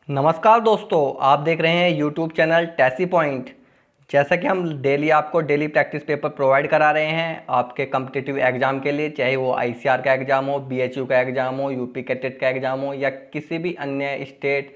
नमस्कार दोस्तों, आप देख रहे हैं यूट्यूब चैनल टेसी पॉइंट। जैसा कि हम आपको डेली प्रैक्टिस पेपर प्रोवाइड करा रहे हैं आपके कम्पिटिटिव एग्ज़ाम के लिए, चाहे वो आईसीआर का एग्ज़ाम हो, बीएचयू का एग्ज़ाम हो, यूपी के टेट का एग्ज़ाम हो या किसी भी अन्य स्टेट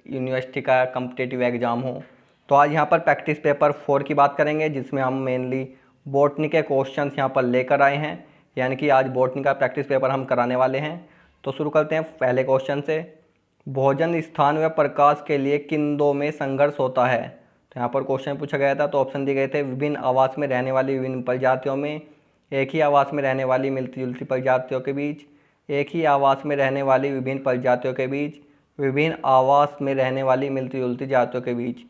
यूनिवर्सिटी का कम्पिटिटिव एग्ज़ाम हो। तो आज यहाँ पर प्रैक्टिस पेपर 4 की बात करेंगे, जिसमें हम मेनली बॉटनी के क्वेश्चंस यहाँ पर लेकर आए हैं। यानी कि आज बॉटनी का प्रैक्टिस पेपर हम कराने वाले हैं। तो शुरू करते हैं पहले क्वेश्चन से। भोजन, स्थान व प्रकाश के लिए किन दो में संघर्ष होता है? तो यहाँ पर क्वेश्चन पूछा गया था, तो ऑप्शन दिए गए थे। विभिन्न आवास में रहने वाली विभिन्न प्रजातियों में, एक ही आवास में रहने वाली मिलती जुलती प्रजातियों के बीच, एक ही आवास में रहने वाली विभिन्न प्रजातियों के बीच, विभिन्न आवास में रहने वाली मिलती जुलती जातियों के बीच।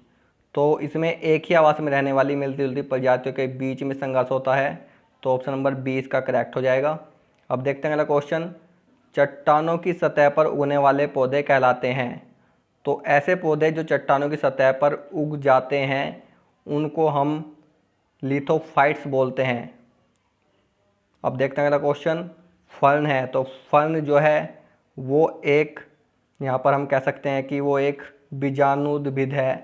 तो इसमें एक ही आवास में रहने वाली मिलती जुलती प्रजातियों के बीच में संघर्ष होता है। तो ऑप्शन नंबर 20 का करेक्ट हो जाएगा। अब देखते हैं अगला क्वेश्चन। चट्टानों की सतह पर उगने वाले पौधे कहलाते हैं। तो ऐसे पौधे जो चट्टानों की सतह पर उग जाते हैं उनको हम लिथोफाइट्स बोलते हैं। अब देखते हैं अगला क्वेश्चन। फर्न है, तो फर्न जो है वो एक, यहाँ पर हम कह सकते हैं कि वो एक बीजाणुउद्भिद है।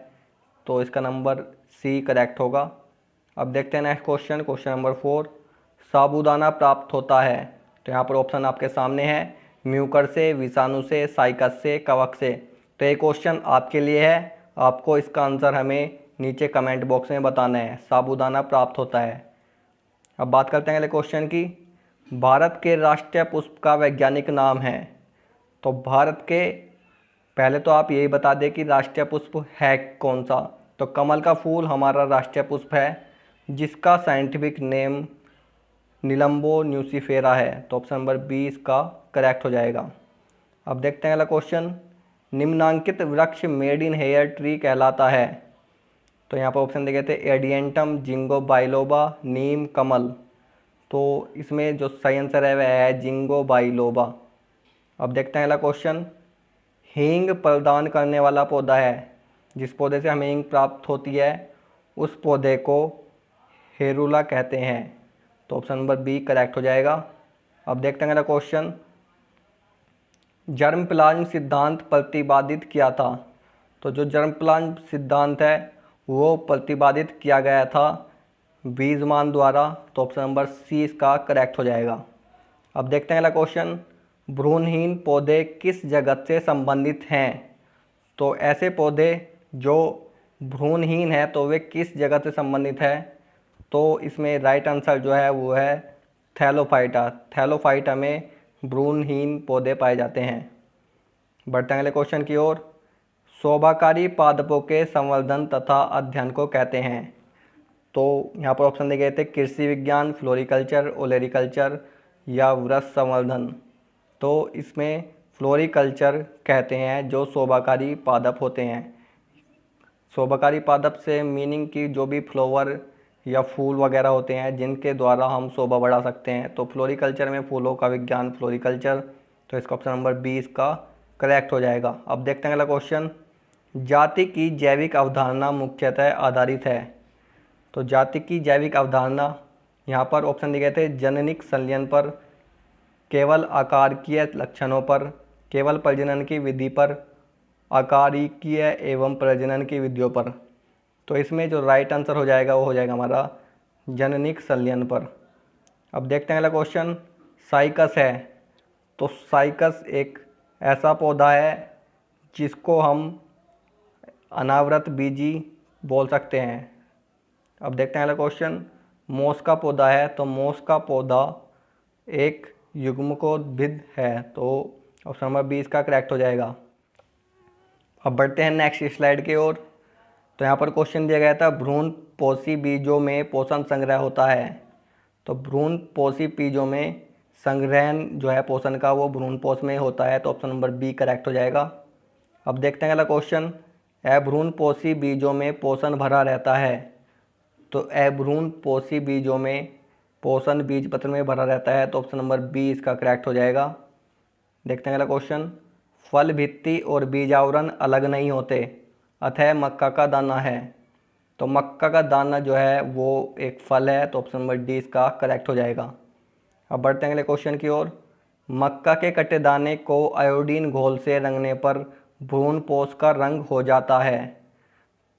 तो इसका नंबर सी करेक्ट होगा। अब देखते हैं नेक्स्ट क्वेश्चन, क्वेश्चन नंबर 4। साबूदाना प्राप्त होता है। तो यहाँ पर ऑप्शन आपके सामने है। म्यूकर से, विषाणु से, साइकस से, कवक से। तो ये क्वेश्चन आपके लिए है, आपको इसका आंसर हमें नीचे कमेंट बॉक्स में बताना है। साबूदाना प्राप्त होता है। अब बात करते हैं अगले क्वेश्चन की। भारत के राष्ट्रीय पुष्प का वैज्ञानिक नाम है। तो भारत के, पहले तो आप यही बता दें कि राष्ट्रीय पुष्प है कौन सा। तो कमल का फूल हमारा राष्ट्रीय पुष्प है, जिसका साइंटिफिक नेम निलंबो न्यूसीफेरा है। तो ऑप्शन नंबर 20 का करेक्ट हो जाएगा। अब देखते हैं अगला क्वेश्चन। निम्नांकित वृक्ष मेड इन हेयर ट्री कहलाता है। तो यहाँ पर ऑप्शन दिए गए थे। एडियंटम, जिंगो बाइलोबा, नीम, कमल। तो इसमें जो सही आंसर है वह है जिंगो बाइलोबा। अब देखते हैं अगला क्वेश्चन। हींग प्रदान करने वाला पौधा है। जिस पौधे से हमें हींग प्राप्त होती है उस पौधे को हेरुला कहते हैं। तो ऑप्शन नंबर बी करेक्ट हो जाएगा। अब देखते हैं अगला क्वेश्चन। जर्मप्लाज्म सिद्धांत प्रतिपादित किया था। तो जो जर्मप्लाज्म सिद्धांत है वो प्रतिपादित किया गया था वीज़मान द्वारा। तो ऑप्शन नंबर सी इसका करेक्ट हो जाएगा। अब देखते हैं अगला क्वेश्चन। भ्रूणहीन पौधे किस जगत से संबंधित हैं? तो ऐसे पौधे जो भ्रूणहीन है तो वे किस जगत से संबंधित है? तो इसमें राइट आंसर जो है वो है थैलोफाइटा। थैलोफाइटा में भ्रूणहीन पौधे पाए जाते हैं। बढ़ते हैं अगले क्वेश्चन की ओर। शोभाकारी पादपों के संवर्धन तथा अध्ययन को कहते हैं। तो यहाँ पर ऑप्शन दिए गए थे। कृषि विज्ञान, फ्लोरिकल्चर, ओलेरिकल्चर या वृक्ष संवर्धन। तो इसमें फ्लोरिकल्चर कहते हैं जो शोभाकारी पादप होते हैं। शोभाकारी पादप से मीनिंग की जो भी फ्लावर या फूल वगैरह होते हैं जिनके द्वारा हम शोभा बढ़ा सकते हैं। तो फ्लोरिकल्चर में फूलों का विज्ञान फ्लोरिकल्चर। तो इसका ऑप्शन नंबर 20 का करेक्ट हो जाएगा। अब देखते हैं अगला क्वेश्चन। जाति की जैविक अवधारणा मुख्यतः आधारित है। तो जाति की जैविक अवधारणा, यहाँ पर ऑप्शन दिए गए थे। जननिक संलयन पर, केवल आकारिकीय लक्षणों पर, केवल प्रजनन की विधि पर, आकारिकीय एवं प्रजनन की विधियों पर। तो इसमें जो राइट आंसर हो जाएगा वो हो जाएगा हमारा जननिक संलयन पर। अब देखते हैं अगला क्वेश्चन। साइकस है, तो साइकस एक ऐसा पौधा है जिसको हम अनावृत बीजी बोल सकते हैं। अब देखते हैं अगला क्वेश्चन। मोस का पौधा है, तो मोस का पौधा एक युग्मकोद्भिद है। तो ऑप्शन नंबर 20 का करेक्ट हो जाएगा। अब बढ़ते हैं नेक्स्ट स्लाइड की ओर। तो यहाँ पर क्वेश्चन दिया गया था। भ्रूण पोषी बीजों में पोषण संग्रह होता है। तो भ्रूण पोषी बीजों में संग्रहण जो है पोषण का वो भ्रूण पोष में होता है। तो ऑप्शन नंबर बी करेक्ट हो जाएगा। अब देखते हैं अगला क्वेश्चन। अभ्रूण पोषी बीजों में पोषण भरा रहता है। तो अभ्रूण पोषी बीजों में पोषण बीज पत्र में भरा रहता है। तो ऑप्शन नंबर बी इसका करेक्ट हो जाएगा। देखते हैं अगला क्वेश्चन। फल भित्ति और बीजावरण अलग नहीं होते, अतः मक्का का दाना है। तो मक्का का दाना जो है वो एक फल है। तो ऑप्शन नंबर डी इसका करेक्ट हो जाएगा। अब बढ़ते हैं अगले क्वेश्चन की ओर। मक्का के कटे दाने को आयोडीन घोल से रंगने पर भ्रूणपोष का रंग हो जाता है।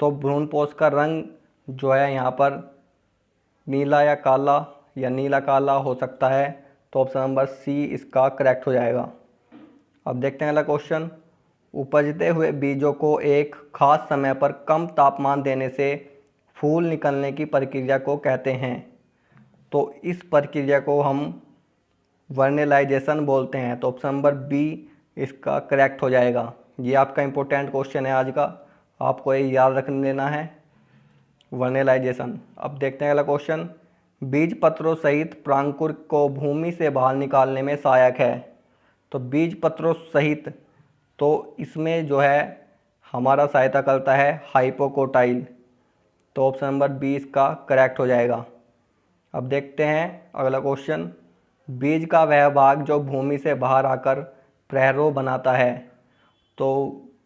तो भ्रूणपोष का रंग जो है यहाँ पर नीला या काला या नीला काला हो सकता है। तो ऑप्शन नंबर सी इसका करेक्ट हो जाएगा। अब देखते हैं अगला क्वेश्चन। उपजते हुए बीजों को एक खास समय पर कम तापमान देने से फूल निकलने की प्रक्रिया को कहते हैं। तो इस प्रक्रिया को हम वर्नेलाइजेशन बोलते हैं। तो ऑप्शन नंबर बी इसका करेक्ट हो जाएगा। ये आपका इम्पोर्टेंट क्वेश्चन है आज का, आपको ये याद रख लेना है, वर्नेलाइजेशन। अब देखते हैं अगला क्वेश्चन। बीज पत्रों सहित प्रांकुर को भूमि से बाहर निकालने में सहायक है। तो बीज पत्रों सहित, तो इसमें जो है हमारा सहायता करता है हाइपोकोटाइल। तो ऑप्शन नंबर बी इसका करेक्ट हो जाएगा। अब देखते हैं अगला क्वेश्चन। बीज का वह भाग जो भूमि से बाहर आकर प्रहरों बनाता है। तो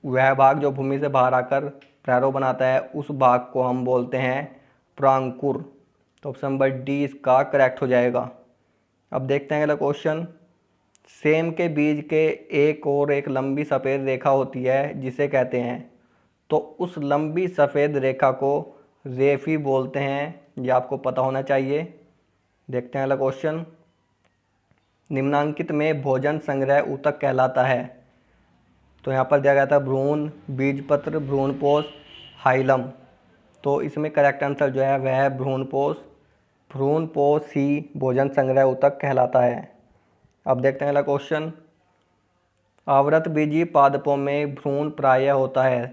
वह भाग जो भूमि से बाहर आकर प्रहरों बनाता है, उस भाग को हम बोलते हैं प्रांकुर। तो ऑप्शन नंबर डी इसका करेक्ट हो जाएगा। अब देखते हैं अगला क्वेश्चन। सेम के बीज के एक और एक लंबी सफ़ेद रेखा होती है जिसे कहते हैं। तो उस लंबी सफ़ेद रेखा को रेफी बोलते हैं, ये आपको पता होना चाहिए। देखते हैं अगला क्वेश्चन। निम्नांकित में भोजन संग्रह ऊतक कहलाता है। तो यहाँ पर दिया गया था भ्रूण, बीजपत्र, भ्रूणपोष, हाइलम। तो इसमें करेक्ट आंसर जो है वह है भ्रूणपोष। भ्रूणपोष ही भोजन संग्रह ऊतक कहलाता है। अब देखते हैं अगला क्वेश्चन। आवृत बीजी पादपों में भ्रूण प्रायः होता है।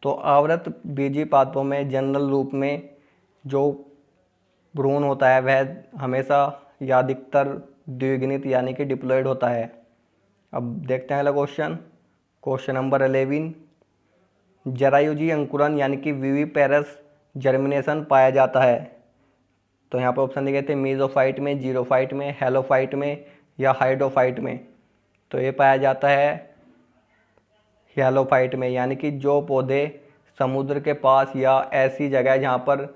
तो आवृत बीजी पादपों में जनरल रूप में जो भ्रूण होता है वह हमेशा या अधिकतर द्विगुणित यानी कि डिप्लॉयड होता है। अब देखते हैं अगला क्वेश्चन। Question number 11। जरायुजी अंकुरन यानी कि विविपेरस जर्मिनेशन पाया जाता है। तो यहाँ पर ऑप्शन दिए गए थे मीजोफाइट में, जीरोफाइट में, हेलोफाइट में या हाइड्रोफाइट में। तो ये पाया जाता है हेलोफाइट में, यानी कि जो पौधे समुद्र के पास या ऐसी जगह जहाँ पर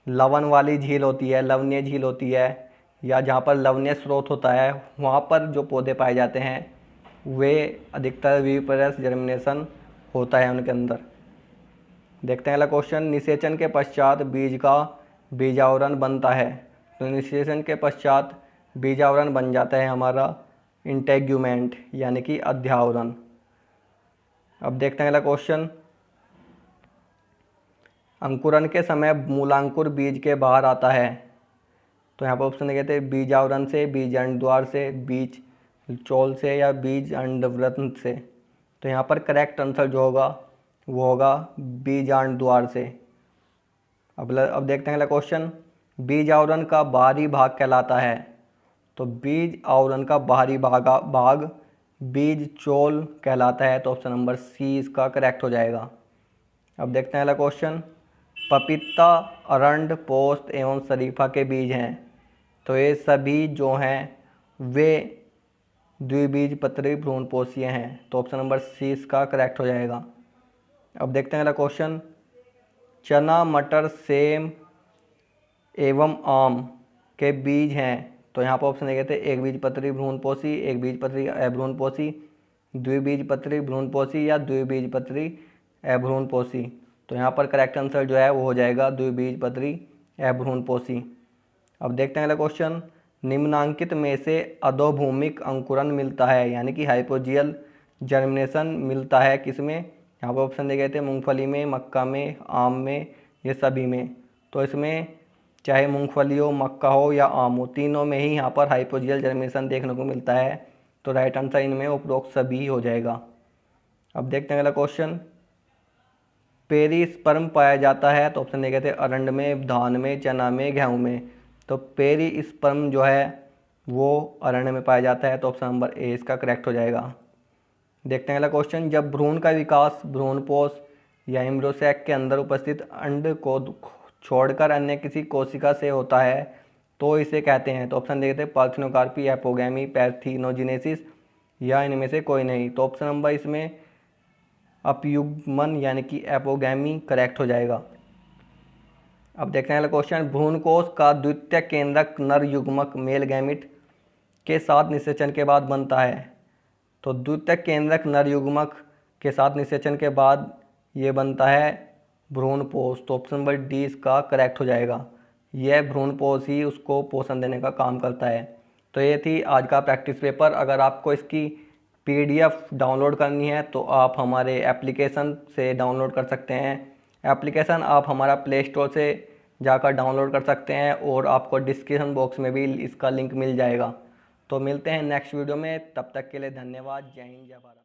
लवण वाली झील होती है, लवणीय झील होती है, या जहाँ पर लवणीय स्रोत होता है, वहाँ पर जो पौधे पाए जाते हैं वे अधिकतर विविपेरस जर्मिनेशन होता है उनके अंदर। देखते हैं अगला क्वेश्चन। निषेचन के पश्चात बीज का बीजावरण बनता है। तो निषेचन के पश्चात बीजावरण बन जाता है हमारा इंटेग्यूमेंट यानी कि अध्यावरण। अब देखते हैं अगला क्वेश्चन। अंकुरन के समय मूलांकुर बीज के बाहर आता है। तो यहाँ पर ऑप्शन दिए गए थे बीजावरण से, बीज अंड द्वार से, बीज चोल से या बीज अंडवृत्त से। तो यहाँ पर करेक्ट आंसर जो होगा वो होगा बीजांड द्वार से। अब देखते हैं अगला क्वेश्चन। बीज आवरण का बाहरी भाग कहलाता है। तो बीज आवरण का बाहरी भाग बीज चोल कहलाता है। तो ऑप्शन नंबर सी इसका करेक्ट हो जाएगा। अब देखते हैं अगला क्वेश्चन। पपीता, अरंड, पोस्त एवं शरीफा के बीज हैं। तो ये सभी जो हैं वे द्विबीजपत्री भ्रूणपोषीय हैं। तो ऑप्शन नंबर सी इसका करेक्ट हो जाएगा। अब देखते हैं अगला क्वेश्चन। चना, मटर, सेम एवं आम के बीज हैं। तो यहाँ पर ऑप्शन दिए गए थे एक बीजपत्री भ्रूणपोषी, एक बीजपत्री अभ्रूणपोषी, द्विबीजपत्री भ्रूणपोषी या द्विबीजपत्री अभ्रूणपोषी। तो यहाँ पर करेक्ट आंसर जो है वो हो जाएगा द्विबीजपत्री अभ्रूणपोषी। अब देखते हैं अगला क्वेश्चन। निम्नांकित में से अधोभूमिक अंकुरन मिलता है, यानी कि हाइपोजियल जर्मिनेशन मिलता है किसमें? यहाँ पर ऑप्शन दिए गए थे मूंगफली में, मक्का में, आम में, ये सभी में। तो इसमें चाहे मूंगफली हो, मक्का हो या आम हो, तीनों में ही यहाँ पर हाइपोजियल जर्मिनेशन देखने को मिलता है। तो राइट आंसर इनमें उपरोक्त सभी हो जाएगा। अब देखते हैं अगला क्वेश्चन। पेरिस्पर्म पाया जाता है। तो ऑप्शन दिए गए थे अरंड में, धान में, चना में, गेहूँ में। तो पेरिस्पर्म जो है वो अरण्य में पाया जाता है। तो ऑप्शन नंबर ए इसका करेक्ट हो जाएगा। देखते हैं अगला क्वेश्चन। जब भ्रूण का विकास भ्रूणपोष या एम्ब्रियोसैक के अंदर उपस्थित अंड को छोड़कर अन्य किसी कोशिका से होता है तो इसे कहते हैं। तो ऑप्शन देते हैं पार्थिनोकार्पी, एपोगैमी, पैर्थीनोजेनेसिस या इनमें से कोई नहीं। तो ऑप्शन नंबर इसमें अपयुग्मन यानी कि एपोगैमी करेक्ट हो जाएगा। अब देखते हैं अगला क्वेश्चन। भ्रूणकोश का द्वितीय केंद्रक नर युग्मक मेल गैमिट के साथ निषेचन के बाद बनता है। तो द्वितीय केंद्रक नर युग्मक के साथ निषेचन के बाद ये बनता है भ्रूणपोष। तो ऑप्शन नंबर डी इसका करेक्ट हो जाएगा। यह भ्रूणपोष ही उसको पोषण देने का काम करता है। तो ये थी आज का प्रैक्टिस पेपर। अगर आपको इसकी पीडीएफ डाउनलोड करनी है तो आप हमारे एप्लीकेशन से डाउनलोड कर सकते हैं। एप्लीकेशन आप हमारा प्ले स्टोर से जाकर डाउनलोड कर सकते हैं और आपको डिस्क्रिप्शन बॉक्स में भी इसका लिंक मिल जाएगा। तो मिलते हैं नेक्स्ट वीडियो में, तब तक के लिए धन्यवाद। जय हिंद, जय भारत।